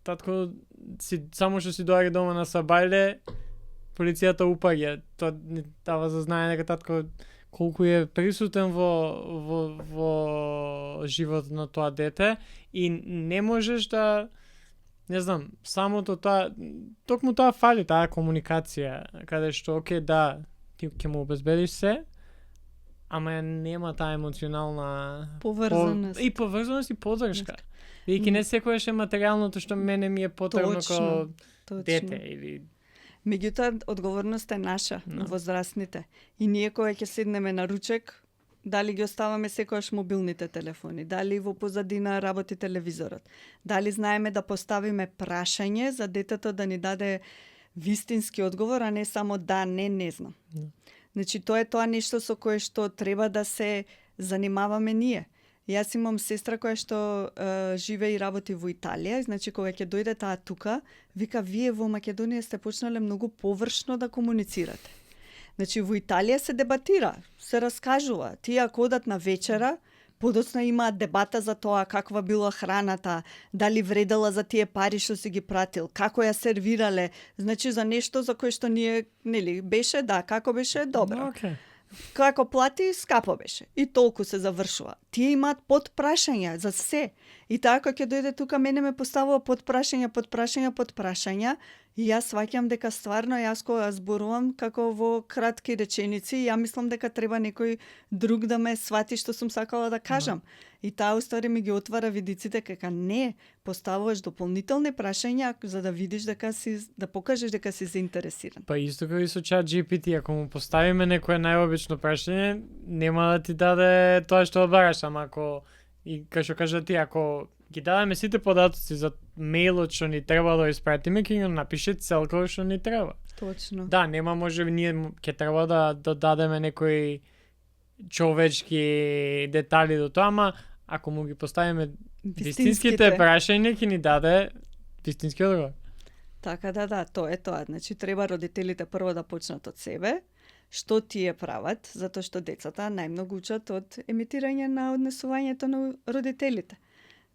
татко само што си доаѓа дома на сабајле, полицијата упаѓа. Тоа дава за знание дека татко колку е присутен во животот на тоа дете и не можеш да не знам, самото тоа токму тоа фали, таа комуникација, каде што окей да, ти ќе му обезбедиш се, ама нема таа емоционална поврзаност и поддршка. Веќе не секојаш е материјалното што мене ми е потребно како дете или меѓутоа одговорноста е наша, возрастните. И ние кога ќе седнеме на ручек, дали ги оставаме секојаш мобилните телефони, дали во позадина работи телевизорот, дали знаеме да поставиме прашање за детето да ни даде вистински одговор, а не само да, не знам. Значи, тоа е тоа нешто со кое што треба да се занимаваме ние. Јас имам сестра која што живее и работи во Италија, значи кога ќе дојде таа тука, вика, вие во Македонија сте почнале многу површно да комуницирате. Значи, во Италија се дебатира, се раскажува. Тие ако одат на вечера, подоцна имаат дебата за тоа каква била храната, дали вредела за тие пари што си ги пратил, како ја сервирале, значи за нешто за кое што ние, нели, беше, да, како беше, добро. Како плати, скапо беше. И толку се завршува. Тие имаат подпрашања за се. И така ќе дојде тука, мене ме поставува подпрашања, и јас сваќам дека стварно јас кога зборувам како во кратки реченици, ја мислам дека треба некој друг да ме свати што сум сакала да кажам. И таа уствари ми ги отвара видиците дека не, поставуваш дополнителни прашања за да видиш дека да покажеш дека си заинтересиран. Па исто како и со ChatGPT, ако му поставиме некое најобично прашање, нема да ти даде тоа што одбараш, ама ако и како што кажа ти, ако ги дадеме сите податоци за мејлот што ни треба да испратиме, ќе го напише целко што ни треба. Точно. Да, нема може ние ќе треба да додадеме некои човечки детали до тоа, ама ако му ги поставиме вистинските прашања, ќе ни даде вистински одговор. Така да, тоа е тоа. Значи треба родителите прво да почнат од себе, што тие прават, затоа што децата најмногу учат од емитирање на однесувањето на родителите.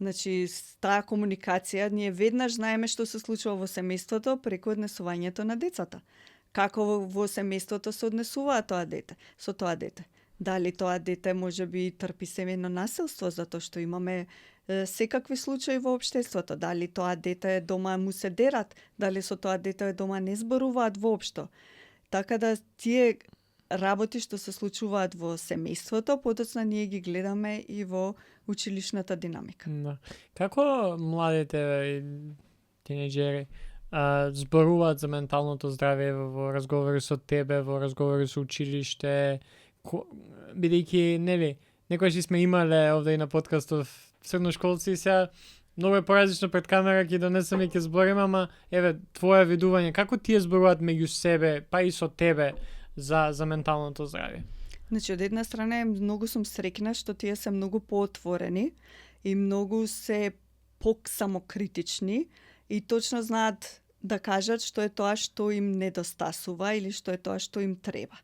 Значи, таа комуникација, ние веднаш знаеме што се случува во семејството преку однесувањето на децата. Како во семејството се однесува со тоа дете. Дали тоа дете може би трпи семејно насилство, затоа што имаме секакви случаи во општеството. Дали тоа дете дома му се дерат, дали со тоа дете дома не зборуваат воопшто. Така да тие работи што се случуваат во семејството, подоцна ние ги гледаме и во училишната динамика. Да. Како младите и тинејџери зборуваат за менталното здравје во разговори со тебе, во разговори со училиште, бидејќи, нели, некојаш сме имале овде и на подкастов средношколци и сега многу е поразлично пред камера ќе донесеме и ќе збориме, ама еве твое видување, како тие зборуваат меѓу себе, па и со тебе за менталното здравје? Значи, од една страна многу сум среќна што тие се многу поотворени и многу се самокритични и точно знаат да кажат што е тоа што им недостасува или што е тоа што им треба.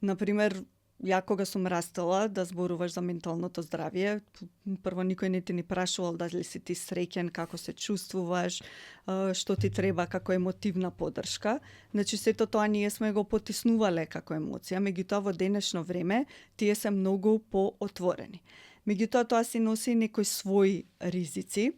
Например, ја кога сум растела да зборуваш за менталното здравје, прво никој не ти ни прашувал дали си ти среќен, како се чувствуваш, што ти треба како емотивна поддршка. Значи сето тоа ние сме го потиснувале како емоција, меѓутоа во денешно време тие се многу поотворени. Меѓутоа тоа си носи некои своји ризици,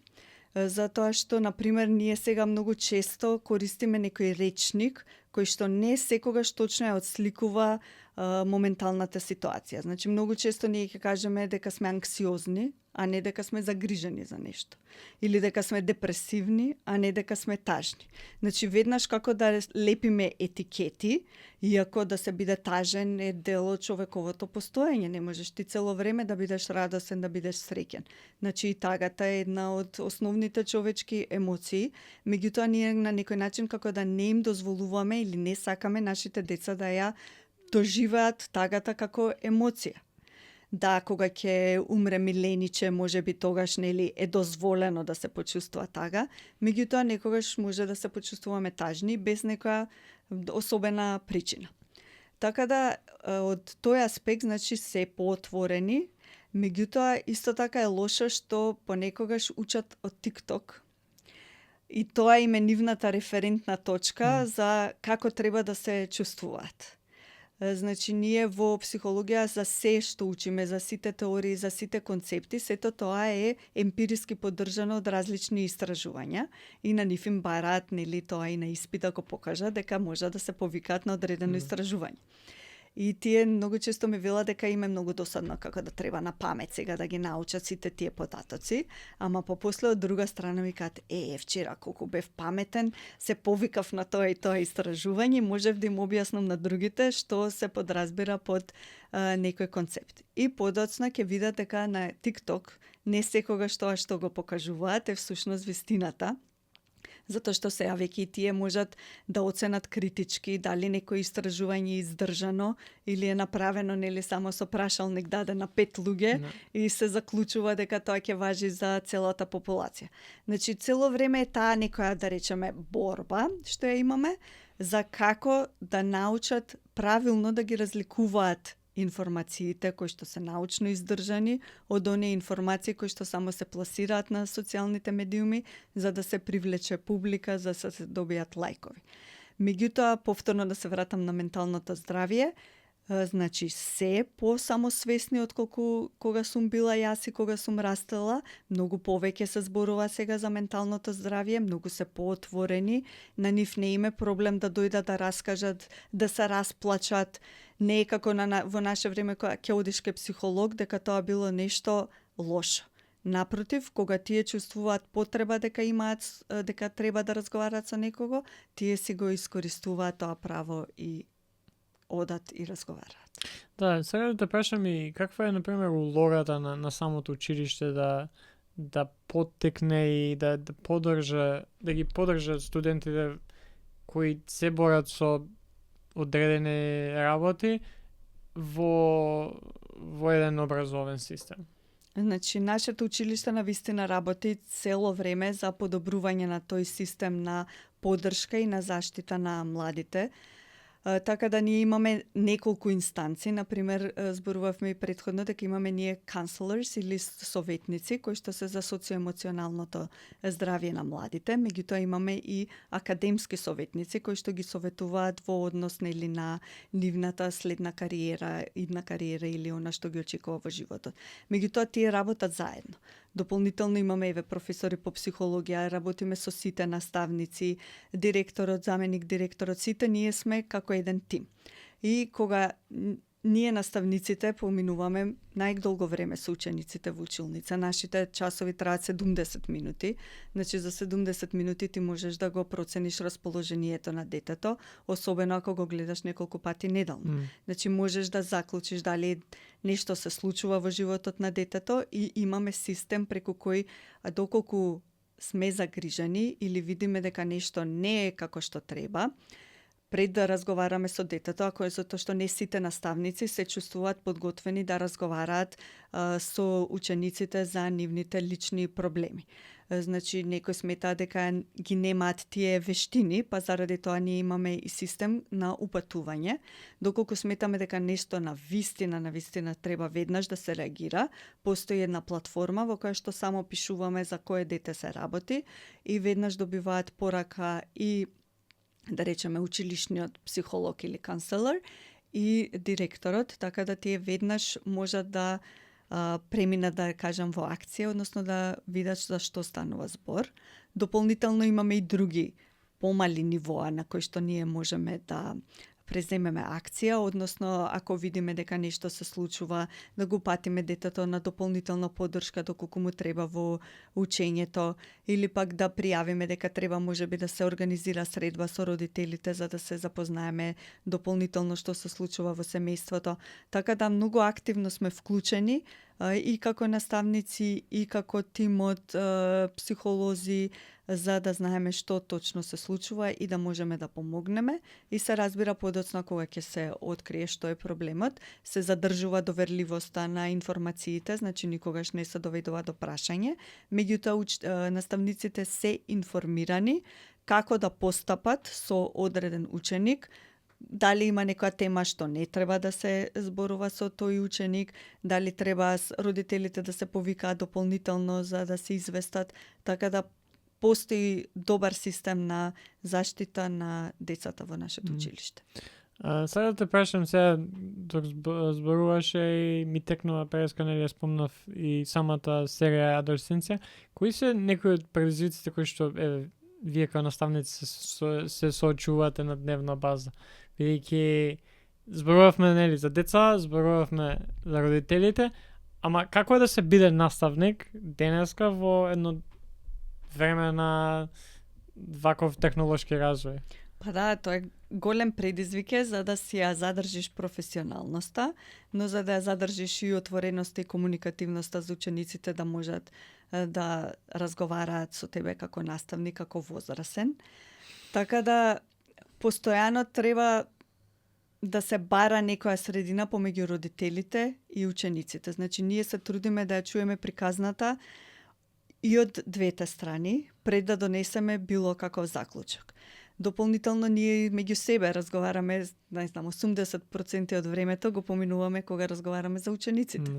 затоа што, например, ние сега многу често користиме некој речник кој што не секогаш точно ја отсликува моменталната ситуација. Значи, многу често ние ќе кажеме дека сме анксиозни, а не дека сме загрижени за нешто. Или дека сме депресивни, а не дека сме тажни. Значи, веднаш како да лепиме етикети, иако да се биде тажен е дел од човековото постоење. Не можеш ти цело време да бидеш радосен, да бидеш среќен. Значи, и тагата е една од основните човечки емоции, меѓутоа ние на некој начин како да не им дозволуваме или не сакаме нашите деца да ја доживеат тагата како емоција. Да, кога ќе умре милениче, може би тогаш нели е дозволено да се почувствува тага, меѓутоа некогаш може да се почувствуваме тажни без некоја особена причина. Така да од тој аспект, значи, се поотворени, меѓутоа исто така е лошо што понекогаш учат од TikTok. И тоа им е нивната референтна точка за како треба да се чувствуваат. Значи, ние во психологија за се што учиме, за сите теории, за сите концепти, сето тоа е емпириски поддржано од различни истражувања и на нив им бараат, нели, тоа и на испит да го покажат дека може да се повикаат на одредено истражување. И тие многу често ми велат дека им е многу досадно како да треба на памет сега да ги научат сите тие податоци, ама попосле од друга страна ми кажат, вчера колку бев паметен, се повикав на тоа и тоа истражување, можев да им објаснам на другите што се подразбира под некој концепт. И подоцна ќе видат дека на TikTok не секогаш тоа што го покажуваат е всушност вистината, затоа што сега веќе и тие можат да оценат критички дали некој истражување е издржано или е направено нели само со прашалник даден на 5 луѓе и се заклучува дека тоа ќе важи за целата популација. Значи цело време е таа некоја, да речеме, борба што ја имаме за како да научат правилно да ги разликуваат информациите кои што се научно издржани од оние информации кои што само се пласираат на социјалните медиуми за да се привлече публика, за да се добијат лајкови. Меѓутоа, повторно да се вратам на менталното здравје, значи се по-самосвесни отколку кога сум била јас и кога сум растела, многу повеќе се зборува сега за менталното здравје, многу се поотворени, на нив не име проблем да дојдат да раскажат, да се расплачат, не е како во наше време кога ќе одиш ке психолог дека тоа било нешто лошо. Напротив, кога тие чувствуваат потреба дека имаат, дека треба да разговарат со некого, тие си го искористуваат тоа право и одат и разговараат. Да, сега да те прашам и каква е, например, улогата на самото училиште да поттекне и да ги поддржа студентите кои се борат со одредени работи во еден образовен систем. Значи, нашето училиште на вистина работи цело време за подобрување на тој систем на поддршка и на заштита на младите. Така да ние имаме неколку инстанци, например, зборувавме и претходно дека имаме ние counselors или советници кои што се за социоемоционалното здравје на младите, меѓутоа имаме и академски советници кои што ги советуваат во однос нели на нивната следна кариера, идна кариера или она што ги очекува во животот. Меѓутоа тие работат заедно. Дополнително имаме професори по психологија, работиме со сите наставници, директорот, заменик директорот, сите ние сме како еден тим. И кога ние наставниците поминуваме најдолго време со учениците во училница. Нашите часови траат 70 минути. Значи за 70 минути ти можеш да го процениш расположението на детето, особено ако го гледаш неколку пати неделно. Значи можеш да заклучиш дали нешто се случува во животот на детето и имаме систем преку кој доколку сме загрижени или видиме дека нешто не е како што треба, пред да разговараме со детето, ако е затоа што не сите наставници се чувствуваат подготвени да разговараат со учениците за нивните лични проблеми. Значи, некои сметаат дека ги немаат тие вештини, па заради тоа ние имаме и систем на упатување. Доколку сметаме дека нешто на вистина треба веднаш да се реагира, постои една платформа во која што само пишуваме за кое дете се работи и веднаш добиваат порака и да речеме училишниот психолог или канцелар и директорот, така да тие веднаш можат да преминат, да кажам, во акција, односно да видат за што станува збор. Дополнително имаме и други помали нивоа на кои што ние можеме да преземеме акција, односно ако видиме дека нешто се случува, да го патиме детето на дополнителна поддршка доколку му треба во учењето, или пак да пријавиме дека треба можеби да се организира средба со родителите за да се запознаеме дополнително што се случува во семејството. Така да многу активно сме вклучени и како наставници и како тим од психолози, за да знаеме што точно се случува и да можеме да помогнеме. И се разбира подоцна кога ќе се открие што е проблемот, се задржува доверливоста на информациите, значи никогаш не се доведува до прашање. Меѓутоа наставниците се информирани како да постапат со одреден ученик, дали има некоја тема што не треба да се зборува со тој ученик, дали треба родителите да се повикаат дополнително за да се известат, така да постои добар систем на заштита на децата во нашето училиште. Сега те прашам, сега док зборуваше и ми текнува преска, нели ја спомнав и самата серија Адолесценција. Кои се некои од предизвиците кои што вие како наставници се соочувате на дневна база? Бидејќи зборувавме нели за деца, зборувавме за родителите, ама како е да се биде наставник денеска во едно време на ваков технолошки развој? Па да, тоа е голем предизвик за да си ја задржиш професионалноста, но за да ја задржиш и отвореноста и комуникативноста за учениците да можат да разговараат со тебе како наставник, како возрасен. Така да постојано треба да се бара некоја средина помеѓу родителите и учениците. Значи ние се трудиме да ја чуеме приказната и од двете страни пред да донесеме било каков заклучок. Дополнително ние меѓу себе разговараме, не знам, 80% од времето го поминуваме кога разговараме за учениците.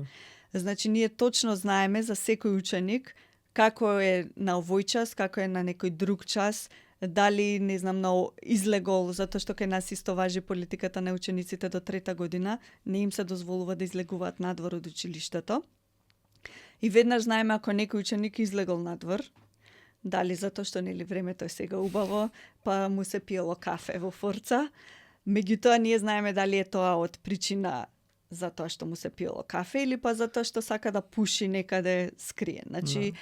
Значи ние точно знаеме за секој ученик како е на овој час, како е на некој друг час, дали, не знам, на излегол, затоа што кај нас исто важи политиката на учениците до 3-та година, не им се дозволува да излегуваат надвор од училиштето. И веднаш знаеме ако некој ученик излегол надвор, дали затоа што нели времето е сега убаво, па му се пиело кафе во Форца. Меѓутоа ние знаеме дали е тоа од причина за тоа што му се пиело кафе или па затоа што сака да пуши некаде скриен. Значи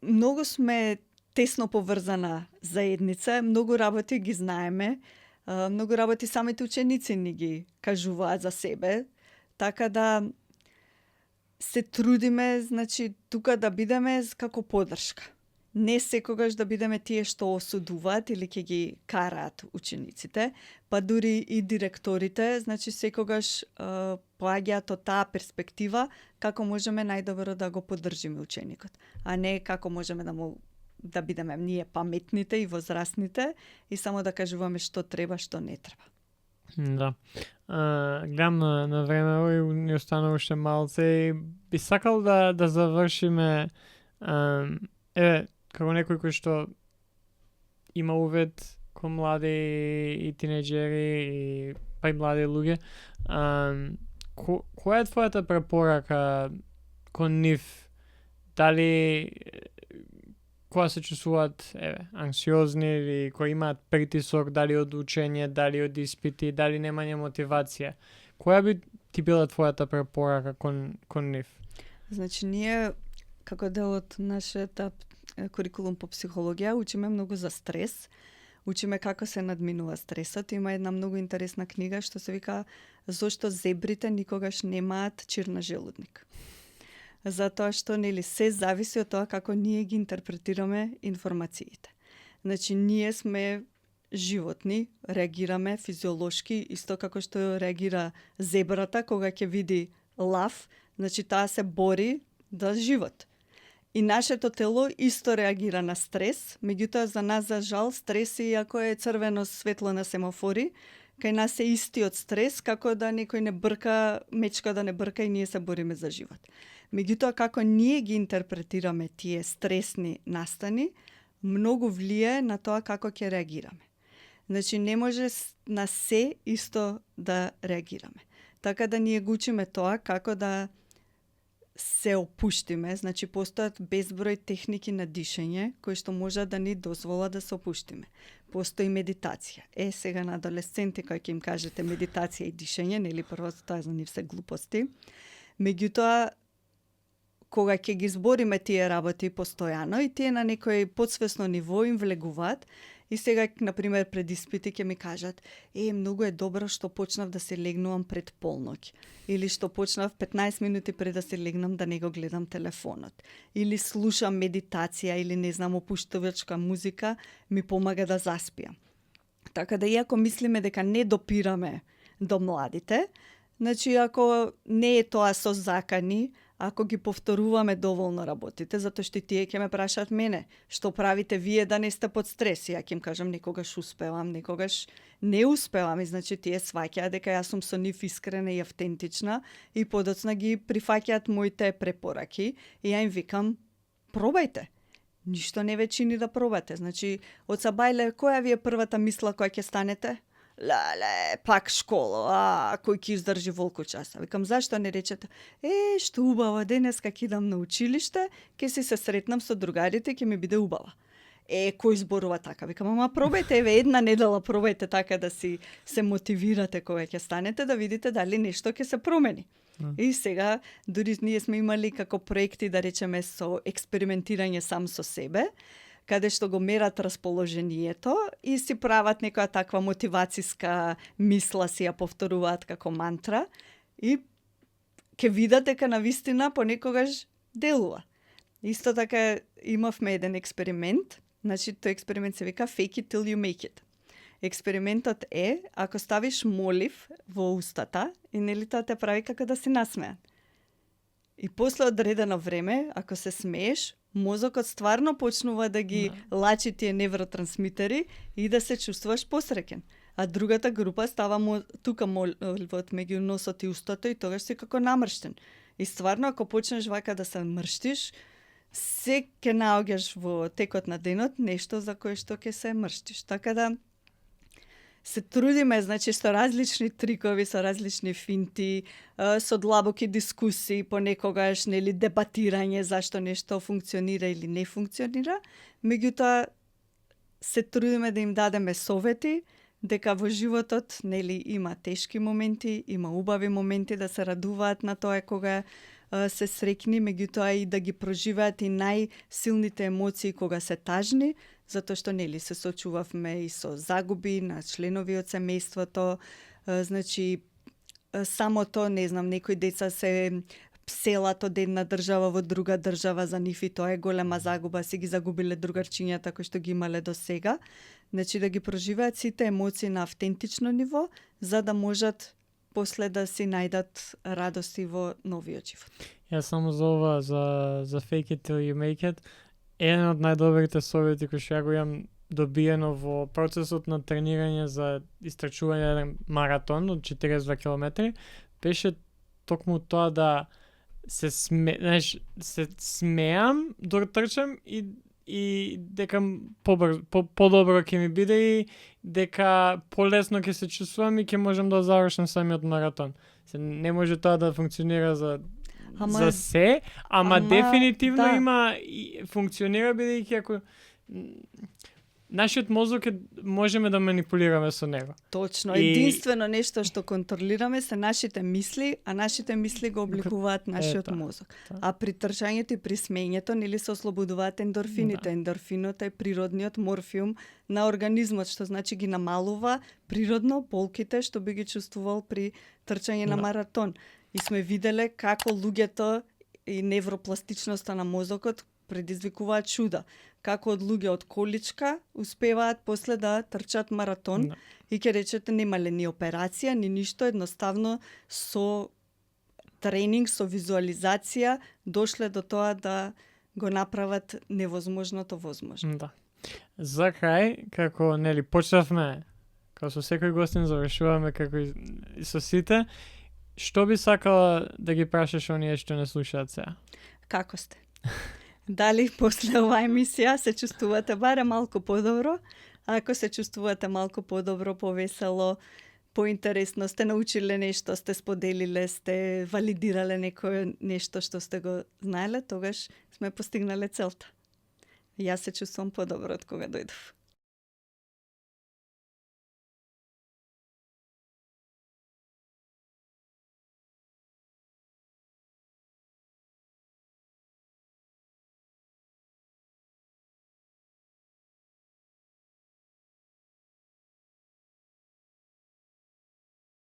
многу сме тесно поврзана заедница, многу работи ги знаеме, многу работи самите ученици ни ги кажуваат за себе, така да се трудиме, значи, тука да бидеме како поддршка. Не секогаш да бидеме тие што осудуваат или ќе ги караат учениците, па дури и директорите, значи секогаш поаѓаат од таа перспектива како можеме најдобро да го поддржиме ученикот, а не како можеме да бидеме ние паметните и возрастните и само да кажуваме што треба, што не треба. Да. Гледам на време и ни останува уште малце и би сакал да завршиме како некој кој што има увид кон млади и тинеџери и па и млади луѓе. Која е твојата препорака кон нив дали кога се чувствуваат анксиозни или кои имаат притисок, дали од учење, дали од испити, дали немање мотивација. Која би ти била твојата препорака кон нив? Значи, ние како дел од нашата курикулум по психологија учиме многу за стрес, учиме како се надминува стресот. Има една многу интересна книга што се вика "Зошто зебрите никогаш немаат чир на желудник". Затоа што нели се зависи од тоа како ние ги интерпретираме информациите. Значи, ние сме животни, реагираме физиолошки исто како што реагира зебрата кога ќе види лав, значи таа се бори за живот. И нашето тело исто реагира на стрес, меѓутоа за нас, за жал, стрес, иако е црвено светло на семафори, кај нас е истиот стрес, како да некој не брка, мечка да не брка и ние се бориме за живот. Меѓутоа, како ние ги интерпретираме тие стресни настани, многу влие на тоа како ќе реагираме. Значи, не може на се исто да реагираме. Така да ние го учиме тоа како да се опуштиме, значи постојат безброј техники на дишење кои што може да ни дозволат да се опуштиме. Постои медитација. Сега на адолесценти кои ќе им кажете медитација и дишење, нели прво тоа за нив се глупости. Меѓутоа, кога ќе ги збориме тие работи постојано и тие на некој подсвесно ниво им влегуваат, и сега, например, пред испити ќе ми кажат многу е добро што почнав да се легнувам пред полноќ. Или што почнав 15 минути пред да се легнам да не го гледам телефонот. Или слушам медитација или не знам опуштувачка музика ми помага да заспиам. Така да иако мислиме дека не допираме до младите, значи ако не е тоа со закани, ако ги повторуваме доволно работите, затоа што тие ќе ме прашаат мене, што правите вие да не сте под стрес? Ја ќе им кажам некогаш успевам, некогаш не успевам, и значи тие сваќаат дека јас сум со нив искрена и автентична и подоцна ги прифаќаат моите препораки и ја им викам пробајте. Ништо не ве чини да пробате. Значи, од Сабајле, која ви е првата мисла која ќе станете? Леле, пак школа, кој ќе издржи волку часа. Викам, зашто не речете, што убаво, денеска ќе идам на училиште, ќе си се сретнам со другарите, ќе ми биде убава. Кој зборува така? Викам, ама пробајте, една недела пробајте така да си се мотивирате кога ќе станете, да видите дали нешто ќе се промени. И сега, дури ние сме имали како проекти, да речеме, со експериментирање сам со себе, каде што го мерат расположението и си прават некоја таква мотивацијска мисла, си ја повторуваат како мантра и ќе видат дека навистина понекогаш делува. Исто така имавме еден експеримент, значи тој експеримент се вика Fake it till you make it. Експериментот е, ако ставиш молив во устата и нели тоа те прави како да си насмеан. И после одредено време, ако се смееш, мозокот стварно почнува да ги лачи тие невротрансмитери и да се чувствуваш посреќен. А другата група става тука моливот меѓу носот и устото и тогаш си како намрштен. И стварно, ако почнеш вака да се мрштиш, се ќе наоѓаш во текот на денот нешто за кое што ќе се мрштиш. Така да се трудиме, значи, со различни трикови, со различни финти, со длабоки дискусии, понекогаш, нели, дебатирање зашто нешто функционира или не функционира, меѓутоа се трудиме да им дадеме совети, дека во животот, нели, има тешки моменти, има убави моменти, да се радуваат на тоа кога се среќни, меѓутоа и да ги проживеат и најсилните емоции кога се тажни, затоа што нели се сочувавме и со загуби на членови од семејството, значи самото, не знам, некои деца се селат од една држава во друга држава, за нив и тоа е голема загуба, си ги загубиле другарчињата кои што ги имале до сега. Значи да ги проживеат сите емоции на автентично ниво, за да можат после да си најдат радости во новиот живот. Јас само за ова, за fake it till you make it, еден од најдобрите совети кои што ја го имам добиено во процесот на тренирање за истрчување на маратон од 42 км, беше токму тоа да се смеам док трчам и дека подобро ќе ми биде и дека полесно ќе се чувствувам и ќе можам да завршам самиот маратон. Не може тоа да функционира за за се, ама дефинитивно да. има функционира бидејќи ако нашиот мозок можеме да манипулираме со него. Точно. Единствено нешто што контролираме се нашите мисли, а нашите мисли го обликуваат нашиот мозок. А при трчањето и при смењето нели се ослободуваат ендорфините. Да. Ендорфинот е природниот морфиум на организмот, што значи ги намалува природно болките што би ги чувствувал при трчање на маратон. И сме виделе како луѓето и невропластичноста на мозокот предизвикуваат чуда. Како од луѓе од количка успеваат после да трчат маратон и ќе речете немале ни операција, ни ништо, едноставно со тренинг, со визуализација дошле до тоа да го направат невозможното возможно. Да. За крај, како нели почнавме, како со секој гостин завршуваме како и со сите, што би сакала да ги прашаш оние што не слушаат сега? Како сте? Дали после оваа емисија се чувствувате барем малку подобро? Ако се чувствувате малку подобро, повесело, поинтересно, сте научиле нешто, сте споделиле, сте валидирале некое нешто што сте го знаеле, тогаш сме постигнале целта. Јас се чувствувам подобро од кога дојдов.